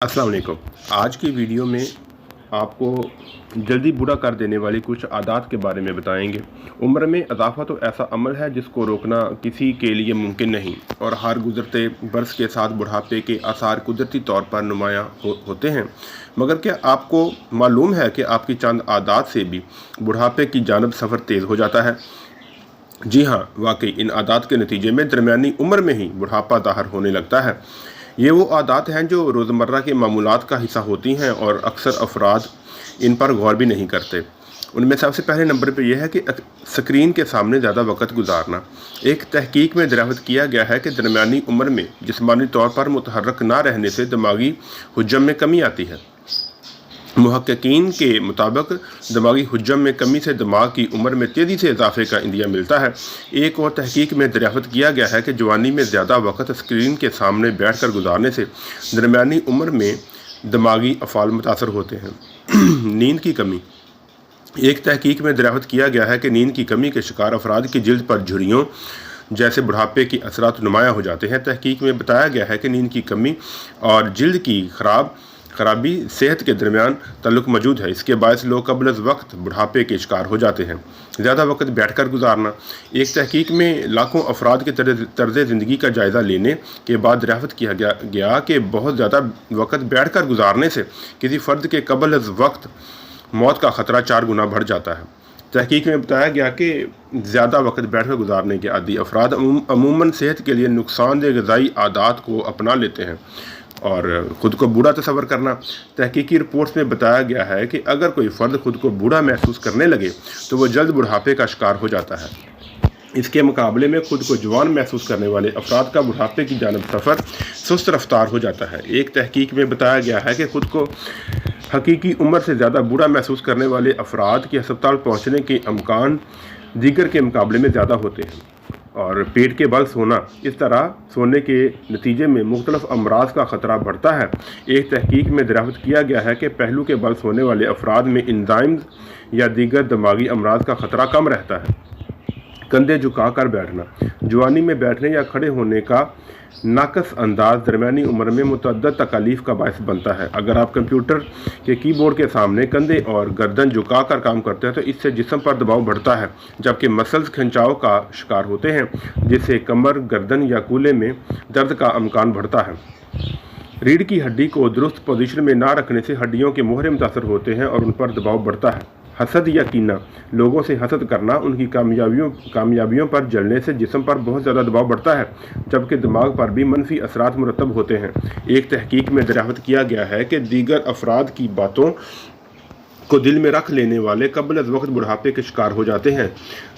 अस्सलाम वालेकुम। आज की वीडियो में आपको जल्दी बूढ़ा कर देने वाली कुछ आदत के बारे में बताएंगे। उम्र में इजाफा तो ऐसा अमल है जिसको रोकना किसी के लिए मुमकिन नहीं और हर गुजरते बरस के साथ बुढ़ापे के आसार कुदरती तौर पर नुमायां होते हैं। मगर क्या आपको मालूम है कि आपकी चंद आदत से भी बुढ़ापे की जानब सफ़र तेज़ हो जाता है? जी हाँ, वाकई इन आदत के नतीजे में दरमियानी उम्र में ही बुढ़ापा ज़ाहिर होने लगता है। ये वो आदत हैं जो रोज़मर्रा के मामूलात का हिस्सा होती हैं और अक्सर अफराद इन पर गौर भी नहीं करते। उनमें सबसे पहले नंबर पर यह है कि स्क्रीन के सामने ज़्यादा वक्त गुजारना। एक तहकीक में दरियाफ्त किया गया है कि दरमियानी उम्र में जिस्मानी तौर पर मुतहर्रक ना रहने से दिमागी हुज्जम में कमी आती है। मुहक्किकीन के मुताबिक दिमागी हुज्जम में कमी से दिमाग की उम्र में तेज़ी से इजाफे का इंदिया मिलता है। एक और तहकीक में दरियाफ्त किया गया है कि जवानी में ज़्यादा वक्त स्क्रीन के सामने बैठ कर गुजारने से दरमियानी उम्र में दिमागी अफ़ाल मुतासर होते हैं। नींद की कमी। एक तहकीक में दरियाफ्त किया गया है कि नींद की कमी के शिकार अफराद की जिल्द पर झुर्रियों जैसे बुढ़ापे की असरात नुमायाँ हो जाते हैं। तहकीक में बताया गया है कि नींद की कमी और जिल्द की खराबी सेहत के दरमियान ताल्लुक़ मौजूद है। इसके बायस लोग कबल वक्त बुढ़ापे के शिकार हो जाते हैं। ज़्यादा वक्त बैठकर गुजारना। एक तहकीक में लाखों अफराद के तर्ज़ ज़िंदगी का जायज़ा लेने के बाद दरियाफ्त किया गया कि बहुत ज़्यादा वक्त बैठकर गुजारने से किसी फ़र्द के कबल वक्त मौत का ख़तरा 4 गुना बढ़ जाता है। तहकीक में बताया गया कि ज़्यादा वक्त बैठकर गुजारने के आदी अफराद अमूमन सेहत के लिए नुकसानदेह ग़िज़ाई आदत को अपना लेते हैं और ख़ुद को बूढ़ा तस्वर करना। तहकीकी रिपोर्ट्स में बताया गया है कि अगर कोई फ़र्द ख़ुद को बूढ़ा महसूस करने लगे तो वह जल्द बुढ़ापे का शिकार हो जाता है। इसके मुकाबले में ख़ुद को जवान महसूस करने वाले अफराद का बुढ़ापे की जानब सफ़र सुस्त रफ्तार हो जाता है। एक तहकीक में बताया गया है कि ख़ुद को हकीकी उम्र से ज़्यादा बूढ़ा महसूस करने वाले अफराद के अस्पताल पहुँचने के अमकान दीगर के मुकाबले में ज़्यादा होते हैं। और पेट के बल सोना। इस तरह सोने के नतीजे में मुख्तलिफ अमराज का ख़तरा बढ़ता है। एक तहकीक में दरियाफ्त किया गया है कि पहलू के बल सोने वाले अफराद में एंजाइम्स या दीगर दिमागी अमराज का ख़तरा कम रहता है। कंधे झुका कर बैठना। जवानी में बैठने या खड़े होने का नाकस अंदाज दरमियानी उम्र में मुतअद्दिद तकालीफ का बायस बनता है। अगर आप कंप्यूटर के कीबोर्ड के सामने कंधे और गर्दन झुका कर काम करते हैं तो इससे जिस्म पर दबाव बढ़ता है, जबकि मसल्स खिंचाव का शिकार होते हैं, जिससे कमर, गर्दन या कूल्हे में दर्द का अमकान बढ़ता है। रीढ़ की हड्डी को दुरुस्त पोजीशन में ना रखने से हड्डियों के मोहरे मुतासर होते हैं और उन पर दबाव बढ़ता है। हसद या कीना। लोगों से हसद करना, उनकी कामयाबियों पर जलने से जिस्म पर बहुत ज़्यादा दबाव बढ़ता है, जबकि दिमाग पर भी मनफी असरात मुरतब होते हैं। एक तहकीक में दरियाफ्त किया गया है कि दीगर अफराद की बातों को दिल में रख लेने वाले कबल वक्त बुढ़ापे के शिकार हो जाते हैं,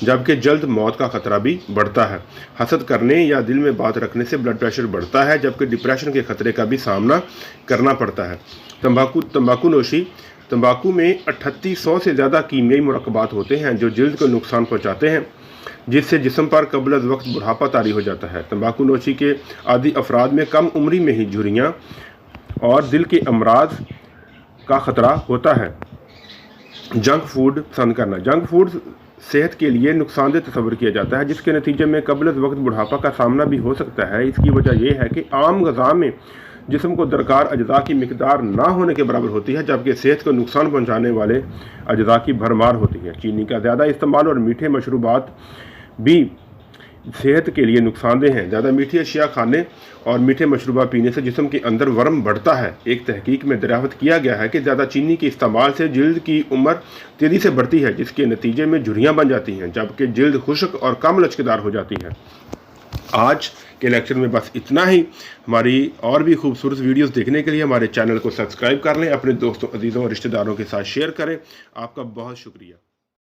जबकि जल्द मौत का ख़तरा भी बढ़ता है। हसद करने या दिल में बात रखने से ब्लड प्रेशर बढ़ता है, जबकि डिप्रेशन के ख़तरे का भी सामना करना पड़ता है। तंबाकू नोशी। तंबाकू में 3800 से ज़्यादा कीमियाई मुरक्कबात होते हैं जो जल्द को नुकसान पहुँचाते हैं, जिससे जिस्म पर कबल वक्त बुढ़ापा तारी हो जाता है। तंबाकू नोशी के आदी अफराद में कम उम्री में ही झुर्रियाँ और दिल के अमराज का ख़तरा होता है। जंक फूड पसंद करना। जंक फूड सेहत के लिए नुकसानदेह तस्वर किया जाता है, जिसके नतीजे में कबल वक्त बुढ़ापा का सामना भी हो सकता है। इसकी वजह यह है कि आम ग़िज़ा में जिस्म को दरकार अज्जा की मिकदार ना होने के बराबर होती है, जबकि सेहत को नुकसान पहुंचाने वाले अज्जा की भरमार होती है। चीनी का ज़्यादा इस्तेमाल और मीठे मशरूबात भी सेहत के लिए नुकसानदेह हैं। ज़्यादा मीठी अशिया खाने और मीठे मशरूबा पीने से जिस्म के अंदर वर्म बढ़ता है। एक तहकीक में दरियाफ्त किया गया है कि ज़्यादा चीनी के इस्तेमाल से जिल्द की उम्र तेज़ी से बढ़ती है, जिसके नतीजे में झुर्रियाँ बन जाती हैं, जबकि जिल्द खुश्क और कम लचकदार हो जाती है। आज के लेक्चर में बस इतना ही। हमारी और भी खूबसूरत वीडियोस देखने के लिए हमारे चैनल को सब्सक्राइब कर लें, अपने दोस्तों, अजीज़ों और रिश्तेदारों के साथ शेयर करें। आपका बहुत शुक्रिया।